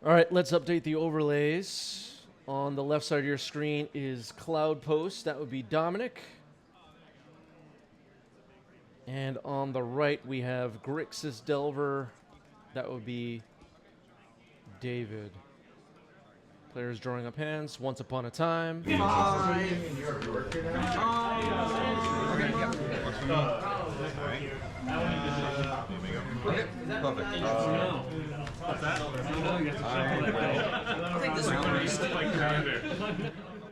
All right, let's update the overlays. On the left side of your screen is Cloudpost. That would be Dominic. And on the right, we have Grixis Delver. That would be David. Players drawing up hands. Once upon a time.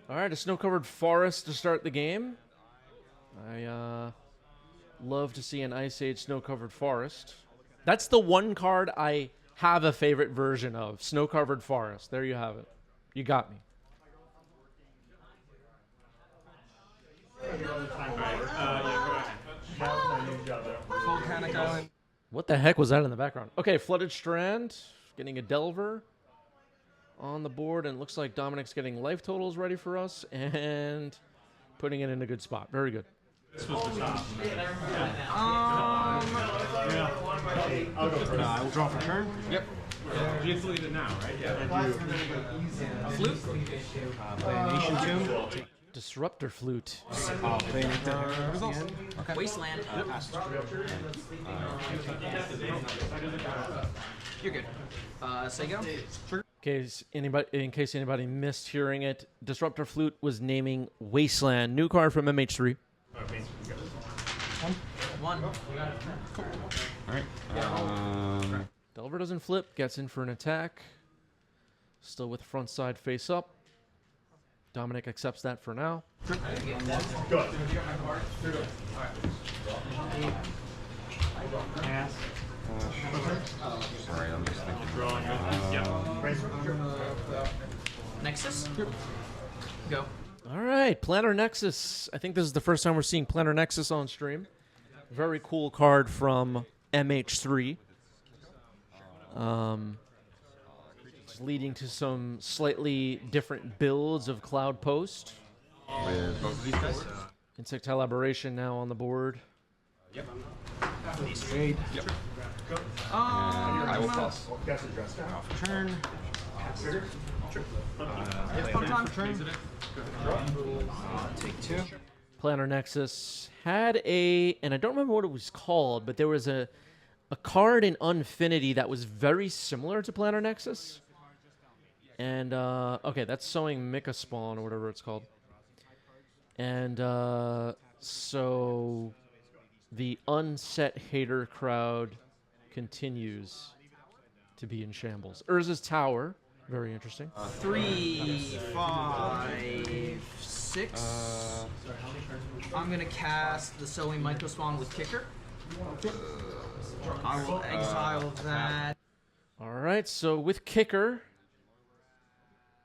All right, a snow-covered forest to start the game. I love to see an Ice Age snow-covered forest. That's the one card I have a favorite version of. Snow-covered forest. There you have it. You got me. Volcanic Island. What the heck was that in the background? Okay, Flooded Strand. Getting a Delver on the board. And it looks like Dominic's getting life totals ready for us. And putting it in a good spot. Very good. This was the top. I will draw for turn. Yep. You just leave it now, right? Yeah. Flute. Play a Nation Tomb. Disruptor Flute. Play okay. Wasteland. You're good. Sego? In case anybody missed hearing it, Disruptor Flute was naming Wasteland. New card from MH3. One. Cool. All right. Delver doesn't flip. Gets in for an attack. Still with front side face up. Dominic accepts that for now. Good. Pass. Sorry, I'm just thinking. Nexus? Go. All right, Planner Nexus. I think this is the first time we're seeing Planner Nexus on stream. Very cool card from MH3. Leading to some slightly different builds of Cloudpost. With both of these guys? Insect Elaboration now on the board. Yep. Trade. Yep. I will toss. Draw for turn. Photon. Turn. Take two. Planner Nexus had and I don't remember what it was called, but there was a card in Unfinity that was very similar to Planner Nexus. And, okay, that's Sowing Mika Spawn or whatever it's called. And, so the unset hater crowd continues to be in shambles. Urza's Tower, very interesting. 3, 5, 6. I'm gonna cast the Sowing Microspawn with Kicker. I will exile that. All right, so with Kicker,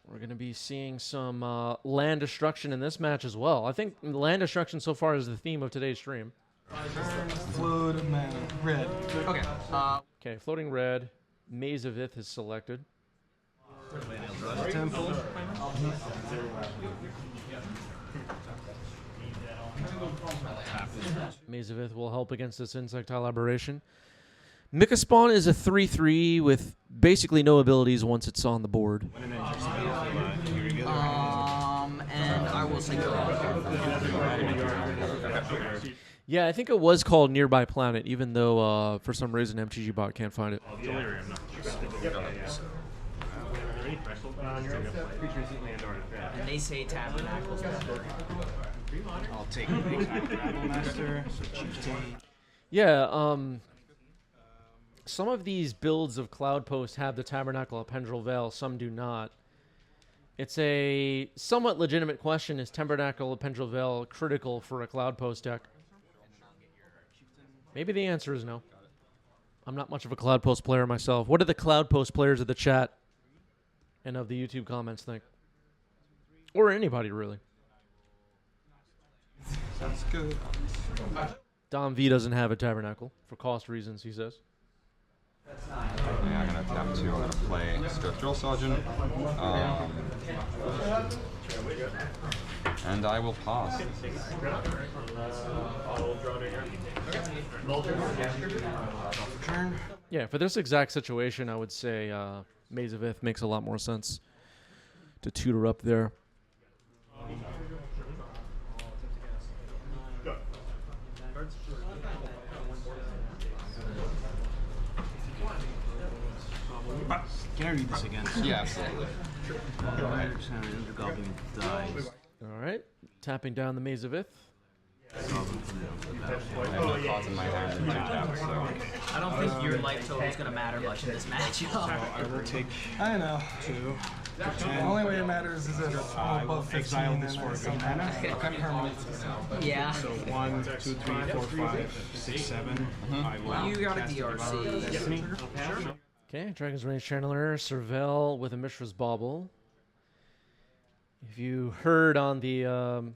we're going to be seeing some land destruction in this match as well. I think land destruction so far is the theme of today's stream. Flood mana. Red. Okay. Okay, floating red. Maze of Ith is selected. Temple. Maze of Ith will help against this Insect Elaboration. Mika Spawn is a 3/3 with basically no abilities once it's on the board. And I will say Yeah, I think it was called Nearby Planet, even though for some reason MTG bot can't find it. And they say Tabernacles. I'll take Grapple Master. Chieftain. Yeah, some of these builds of Cloudpost have the Tabernacle of Pendrel Veil, some do not. It's a somewhat legitimate question, is Tabernacle of Pendrel Veil critical for a Cloudpost deck? Maybe the answer is no. I'm not much of a Cloudpost player myself. What do the Cloudpost players of the chat and of the YouTube comments think? Or anybody, really. Sounds good. Dom V doesn't have a Tabernacle, for cost reasons, he says. Yeah, I'm going to tap 2. I'm going to play Scope Drill Sergeant. And I will pass. Turn. Yeah, for this exact situation, I would say Maze of Ith makes a lot more sense to tutor up there. Can I read this again? Yeah, absolutely. All right, tapping down the Maze of Ith. I have no cards in my hand to tap, so. I don't think your life total is going to matter much in this matchup. I will take I know. 2. The only way it matters is if I'm above 15 Exile this and for I a see green mana. I'm permanent. Yeah. So 1, 2, 3, 4, 5, 6, 7. I will You got a cast DRC. Destiny. Okay, Dragon's Range Channeler, Serval with a Mishra's Bauble. If you heard on the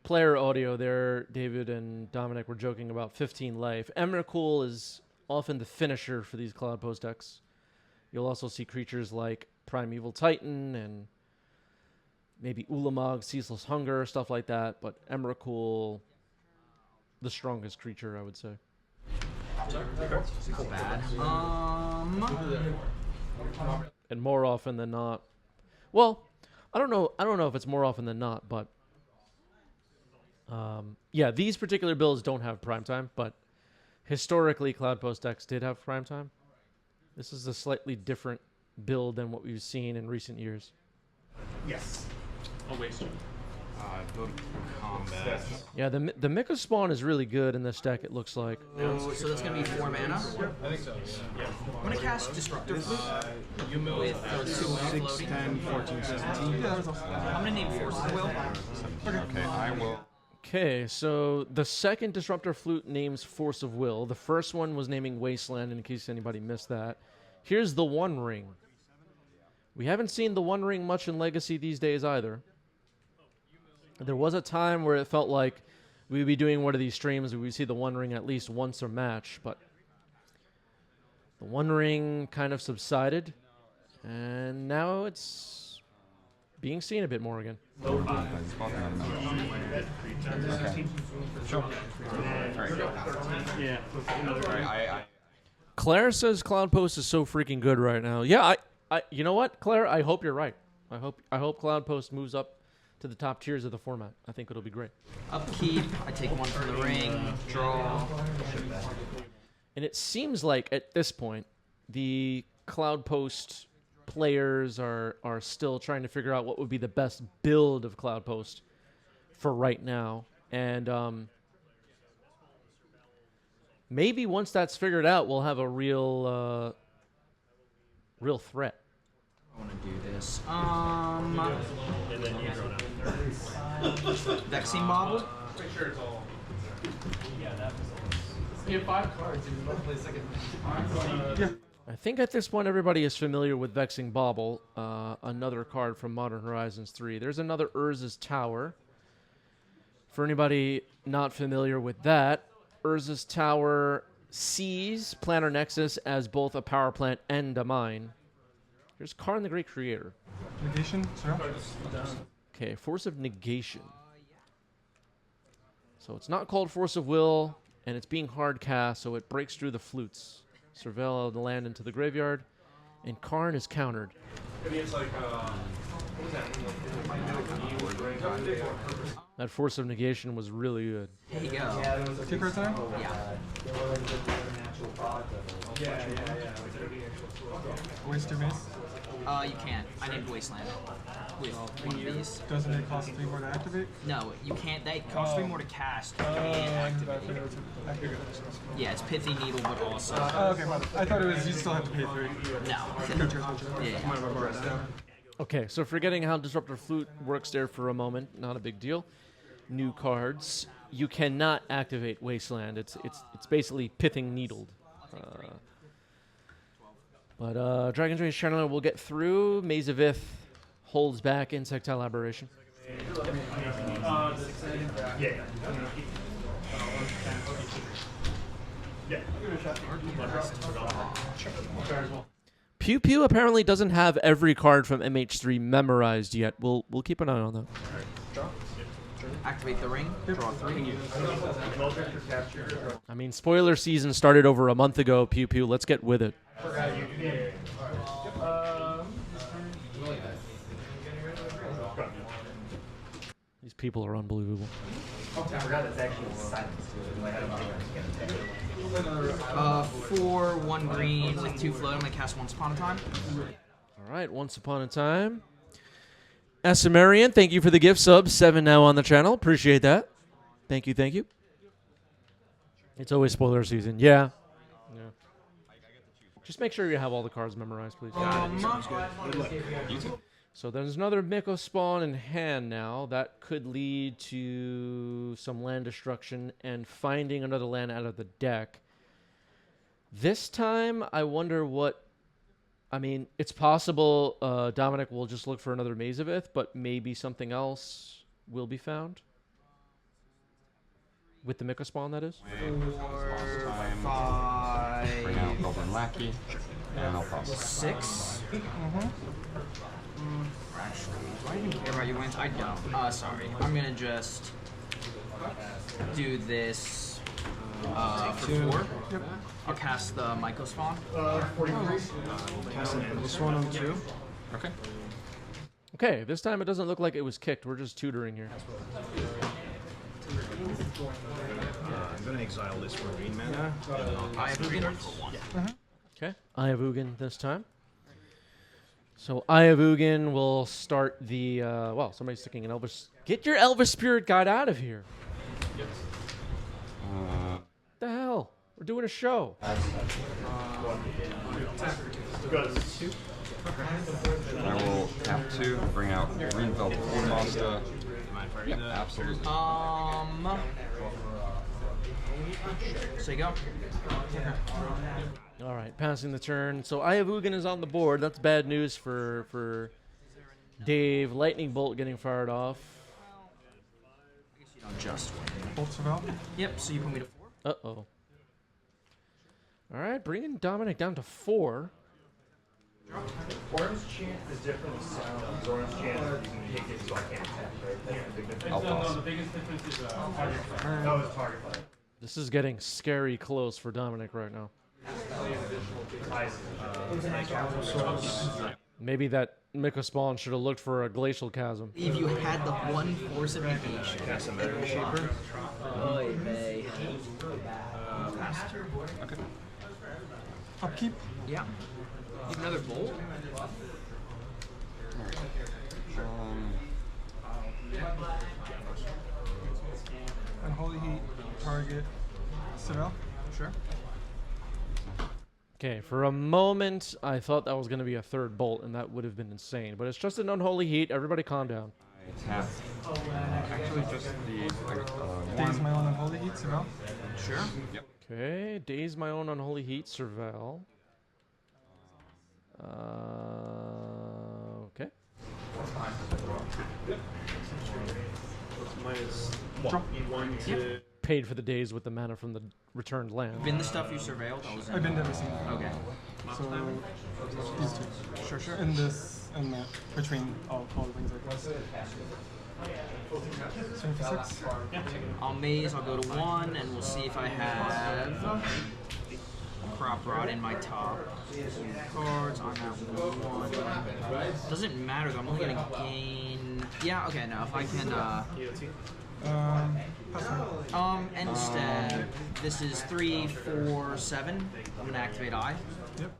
player audio there, David and Dominic were joking about 15 life. Emrakul is often the finisher for these Cloudpost decks. You'll also see creatures like Primeval Titan and maybe Ulamog, Ceaseless Hunger, stuff like that. But Emrakul, the strongest creature, I would say. Bad. And more often than not, well, I don't know if it's more often than not, but yeah, these particular builds don't have prime time, but historically Cloudpost decks did have prime time. This is a slightly different build than what we've seen in recent years. Yes. I'll waste you. Go to combat. Yeah, the Mika spawn is really good in this deck, it looks like. So that's going to be 4 mana. I think so. Yeah. I'm going to cast Disruptor Flute with those 2 mana 6, floating. 10, 14, 17. I'm going to name Forces Will. Okay, I will. Okay, so the second Disruptor Flute names Force of Will. The first one was naming Wasteland, in case anybody missed that. Here's the One Ring. We haven't seen the One Ring much in Legacy these days either. There was a time where it felt like we'd be doing one of these streams where we'd see the One Ring at least once a match, but the One Ring kind of subsided, and now it's being seen a bit more again. Okay. Sure. Alright. Yeah. Alright, Claire says Cloudpost is so freaking good right now. Yeah, you know what, Claire? I hope you're right. I hope Cloudpost moves up to the top tiers of the format. I think it'll be great. Upkeep. I take 1 from the ring. Draw. And it seems like at this point, the Cloudpost players are still trying to figure out what would be the best build of Cloudpost for right now. And maybe once that's figured out, we'll have a real threat. I want to do this. Vexing Bobble. You have 5 cards. You want to play second. I think at this point everybody is familiar with Vexing Bauble, another card from Modern Horizons 3. There's another Urza's Tower. For anybody not familiar with that, Urza's Tower sees Planar Nexus as both a power plant and a mine. Here's Karn the Great Creator. Negation, sir. Okay, Force of Negation. So it's not called Force of Will, and it's being hard cast, so it breaks through the flutes. Surveil the land into the graveyard, and Karn is countered. Maybe it's like, what was that? That Force of Negation was really good. There you go. 2 cards time? Yeah. Waste 2 base. You can't. I named Wasteland with one of these. Doesn't it cost 3 more to activate? No, you can't. That costs 3 more to cast. You can't activate. Yeah, it's Pithy Needle, but also. Oh, okay, I thought it was you still have to pay 3. No. Yeah. Okay, so forgetting how Disruptor Flute works there for a moment, not a big deal. New cards. You cannot activate Wasteland. It's basically Pithing Needled. But Dragon's Rage Channeler will get through. Maze of Ith holds back Insectile Aberration. Pew Pew apparently doesn't have every card from MH3 memorized yet. We'll keep an eye on that. Activate the ring. Draw 3. I mean, spoiler season started over a month ago, Pew Pew. Let's get with it. These people are unbelievable. I forgot it's actually silence. 4, 1 green with 2 float. I'm gonna cast Once Upon a Time. All right, Once Upon a Time. Asamarian, thank you for the gift sub. 7 now on the channel. Appreciate that. Thank you, thank you. It's always spoiler season. Yeah. Just make sure you have all the cards memorized, please. So there's another Miko spawn in hand now. That could lead to some land destruction and finding another land out of the deck. This time, I wonder what... I mean, it's possible Dominic will just look for another Mazavith, but maybe something else will be found. With the Miko spawn, that is? 4, 5, Bring out Goblin Lackey, and I'll pass. 6. Actually, do I even care about your wins? I don't. Sorry. I'm gonna just do this for 4. Yep. I'll cast the Myco spawn. 43. Cast an endless one on 2. Okay. Okay, this time it doesn't look like it was kicked. We're just tutoring here. I'm gonna exile this for green mana. I have Ugin for 1. Okay, I have Ugin this time. So I have Ugin will start the, well, somebody's sticking an Elvis. Get your Elvis Spirit Guide out of here. What the hell? We're doing a show. I will tap 2, bring out Greenfeld Quartermaster. Yep, absolutely. So you go. All right, passing the turn. So I have Ugin is on the board. That's bad news for Dave. Lightning Bolt getting fired off. I guess you don't just win. Bolts of out. Yep, so you put me to 4. Uh-oh. All right, bringing Dominic down to 4. Orange chant is different than sound. Orange chant, you can take it so I can't attack, right? That's the big difference. I'll pass. The biggest difference is That was target fire. This is getting scary close for Dominic right now. Maybe that Miko spawn should have looked for a glacial chasm. If you had the 1 force of negation. Cast a Metal Shaper. Oy vey. Okay. Upkeep. Yeah. Need another bolt? Unholy Heat. Target. Citadel. Sure. Okay, for a moment, I thought that was going to be a 3rd bolt, and that would have been insane. But it's just an Unholy Heat. Everybody calm down. I tap. Actually, just the Daze 1. my own Unholy Heat. Citadel. Sure. Yep. Okay, Daze my own Unholy Heat, Serval. Okay. Minus 1 to... Paid for the days with the mana from the returned land. Been the stuff you surveilled? I was in. I've been everything. Okay. So these two. Sure, sure. And this and that between all the things like this. 76. I'll maze, I'll go to 1, and we'll see if I have Crop Rod in my top cards. I'm at 1. Doesn't matter though, I'm only gonna gain... Yeah, okay, no, if I can, and instead, this is 3, 4, 7. I'm gonna activate Eye. Yep.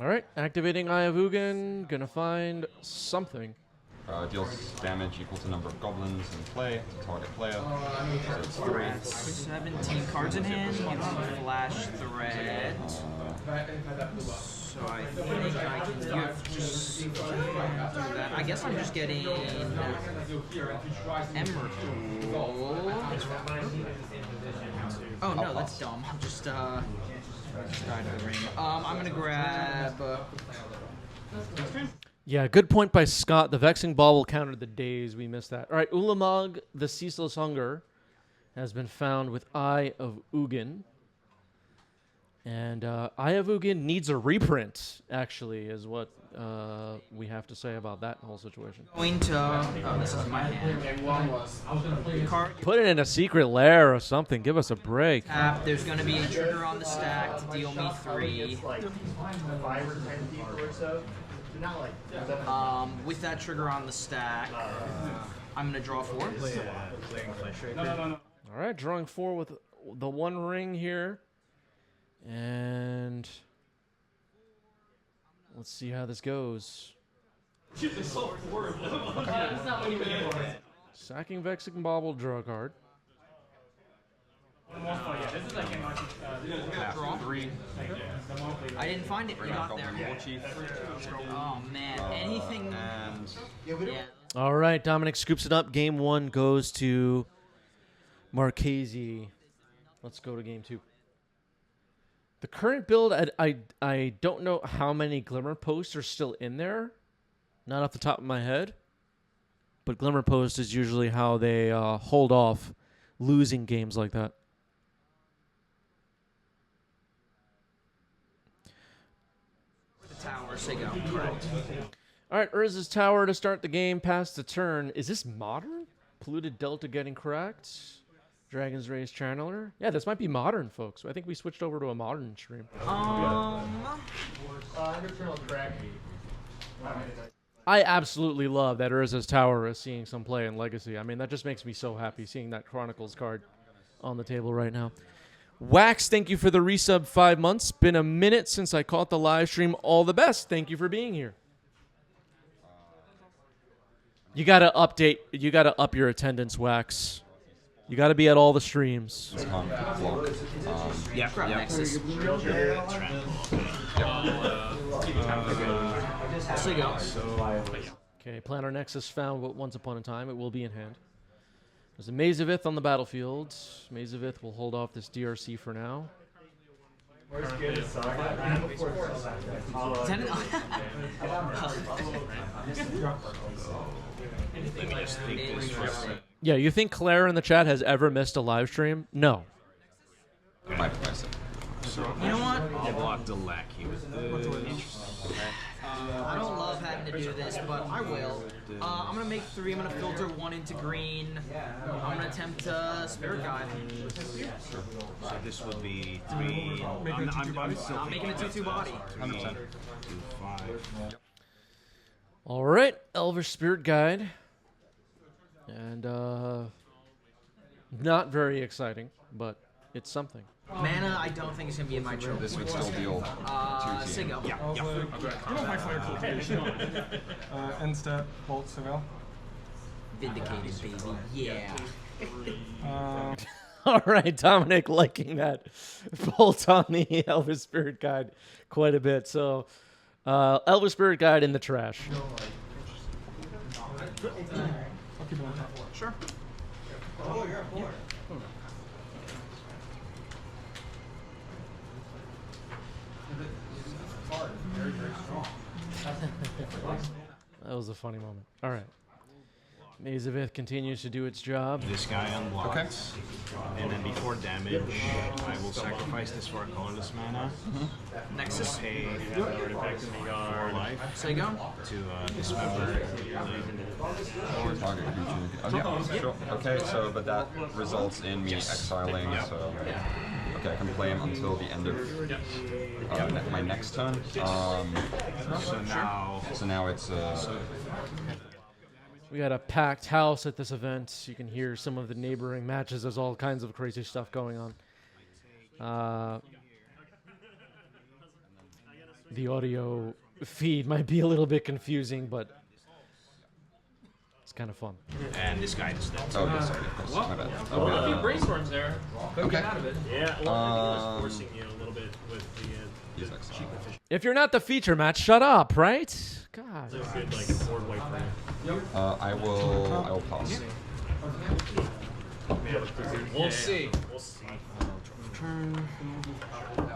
All right, activating Eye of Ugin. Gonna find something. Deals damage equal to number of goblins in play to target player. So it's 3. 17 cards in hand. You have Flash Thread. So I think I can just do that. I guess I'm just getting Emerald. Oh no, that's dumb. I'm just died of the ring. I'm gonna grab. Yeah, good point by Scott. The Vexing Bauble countered the days. We missed that. All right, Ulamog, the Ceaseless Hunger, has been found with Eye of Ugin. And Eye of Ugin needs a reprint, actually, is what we have to say about that whole situation. Going to. Oh, this is my hand. Card. Put it in a secret lair or something. Give us a break. Tap. There's going to be a trigger on the stack to deal me 3. 5 or 10 people or so. Not like With that trigger on the stack, I'm gonna draw 4. All right, drawing 4 with the 1 ring here. And let's see how this goes. Sacking Vexing Bauble, draw a card. Draw. 3. I didn't find it. You got there. Oh man, anything. And Yeah. All right, Dominic scoops it up. Game 1 goes to Marchese. Let's go to game 2. The current build, I don't know how many Glimmer Posts are still in there. Not off the top of my head. But Glimmer Post is usually how they hold off losing games like that. The tower, Sigo. Correct. All right, Urza's Tower to start the game, pass the turn. Is this modern? Polluted Delta getting correct. Dragon's Race Channeler. Yeah, this might be modern, folks. I think we switched over to a modern stream. I absolutely love that Urza's Tower is seeing some play in Legacy. I mean, that just makes me so happy seeing that Chronicles card on the table right now. Wax, thank you for the resub 5 months. Been a minute since I caught the live stream. All the best. Thank you for being here. You gotta update. You gotta up your attendance, Wax. You gotta be at all the streams. Yeah. Nexus. Sigo. Okay, Planar Nexus found once upon a time. It will be in hand. There's a Maze of Ith on the battlefield. Maze of Ith will hold off this DRC for now. Yeah, you think Claire in the chat has ever missed a live stream? No. You know what? I'll block the lack here. I don't love having to do this, but I will. I'm gonna make 3. I'm gonna filter 1 into green. I'm gonna attempt Spirit Guide. So this would be 3. I'm making a 2/2 body. 100%. 5. All right, Elvish Spirit Guide. And not very exciting, but it's something. Mana, I don't think it's gonna be in my choice. this would still deal 2 Sigo. End step, Bolt Seville. Vindicated, baby. Yeah. All right, Dominic liking that bolt on the Elvish Spirit Guide quite a bit. So, Elvish Spirit Guide in the trash. I'll keep it on top. Sure. That was a funny moment. All right. Maze of Ith continues to do its job. This guy unblocks. And then before damage, I will sacrifice this for a colorless mana. Nexus. Pay 4 life Sigo. to dismember. Target creature. Sure. Okay, so but that results in me exiling. So okay, I can play him until the end of my next turn. So now it's We got a packed house at this event. You can hear some of the neighboring matches. There's all kinds of crazy stuff going on. The audio feed might be a little bit confusing, but it's kind of fun. And this guy is dead. oh, yes, sorry, of course, my bad. A few brainstorms there. Couldn't Okay. get out of it. Yeah, well, I think it was forcing you a little bit with the He's exiled. If you're not the feature match, shut up, right? God. good like board wipe for you. I will pass. We'll see.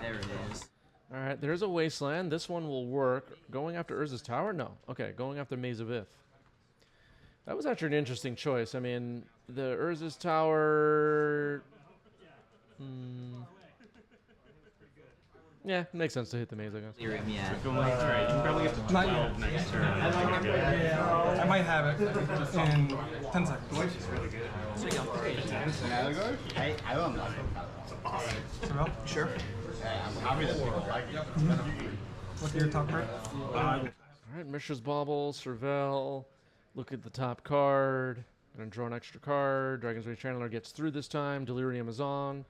There it is. All right, there's a Wasteland. This one will work. Going after Urza's Tower? No. Okay, going after Maze of Ith. That was actually an interesting choice. I mean, the Urza's Tower... Yeah, it makes sense to hit the maze, I guess. Lyrium, yeah. Alright, you can probably get to Not 12 yet. next turn. I might have it in 10 seconds. Sigo. Seville? Sure. Look at your top card. All right, Mishra's Bauble, Serval. Look at the top card. Gonna draw an extra card. Dragon's Rage Channeler gets through this time. Delirium is on.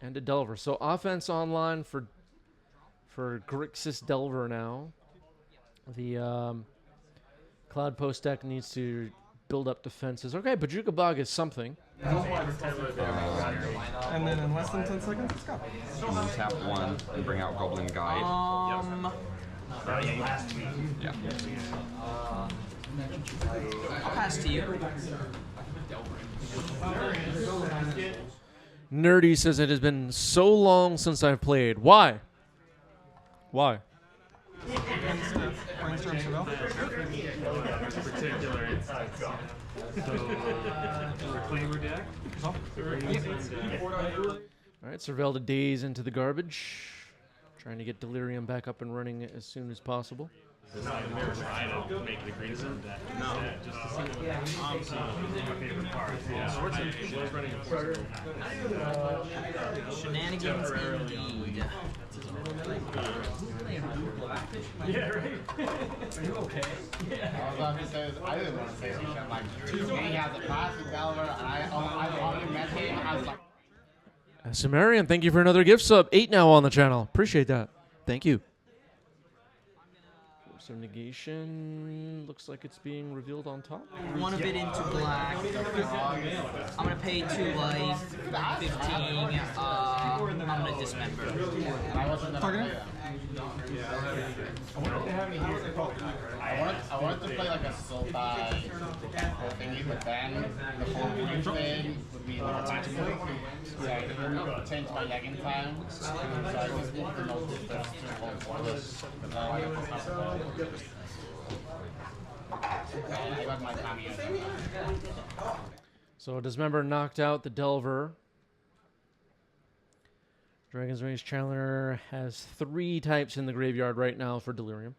And a Delver. So offense online for Grixis Delver now. The Cloudpost deck needs to build up defenses. Okay, Bajuka Bog is something. And then in less than 10 seconds, it's gone. Tap 1 and bring out Goblin Guide. Yeah. I'll pass to you. Nerdy says it has been so long since I've played. Why? Why? Brainstorm Chevelle. Particular instance. So, reclaimer deck. All right, Cervelda days into the garbage. Trying to get Delirium back up and running as soon as possible. This is the mirror try to make the green zone deck. No. Just to see what I'm seeing. My favorite part. Yeah, sorts of it was running a force. Shenanigans indeed. Yeah, right. Are you okay? Yeah. I was about to say, I didn't want to say something. I'm like, he has a classic Delver, and I already met him. I was like, Sumerian, thank you for another gift sub. 8 now on the channel. Appreciate that. Thank you. Force of Negation looks like it's being revealed on top. One of it into black. I'm gonna pay 2 life, 15. I'm gonna dismember. Targeting? I wanted to play like a Sultai thingy, but then the whole green thing would be more magical. So I didn't change my legging time. So I just moved the notes to I got my cameo. So Dismember knocked out the Delver. Dragon's Rage Challenger has 3 types in the graveyard right now for Delirium.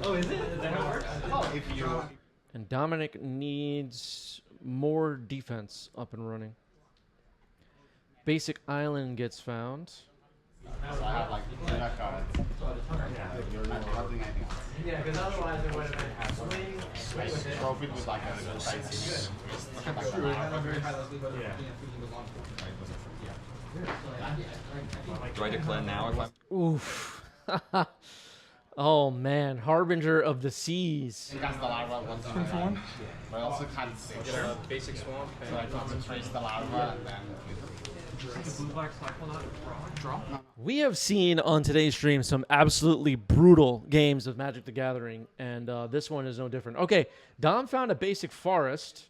Oh, is it? Is that how it works? Oh, if you... And Dominic needs more defense up and running. Basic Island gets found. So I have like that card. You're not doing anything else. Yeah, because otherwise it would have been I drove it with like a spicy Do I declare now if I'm... Oof. Oh man, Harbinger of the Seas. You cast the larva once in For one. but I also can't see. Basic swamp. So I concentrate the larva and then... blue-black cycle not draw. We have seen on today's stream some absolutely brutal games of Magic the Gathering, and this one is no different. Okay, Dom found a basic forest.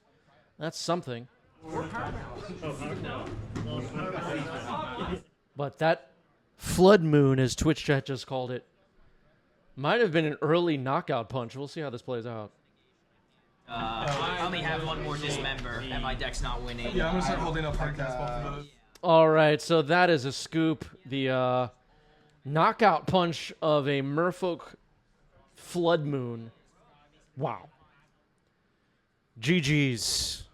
That's something. But that Flood Moon, as Twitch chat just called it, might have been an early knockout punch. We'll see how this plays out. I only have 1 more dismember, and my deck's not winning. Yeah, I'm gonna start holding up hardcast both of those. All right, so that is a scoop. The knockout punch of a Merfolk Flood Moon. Wow. GG's.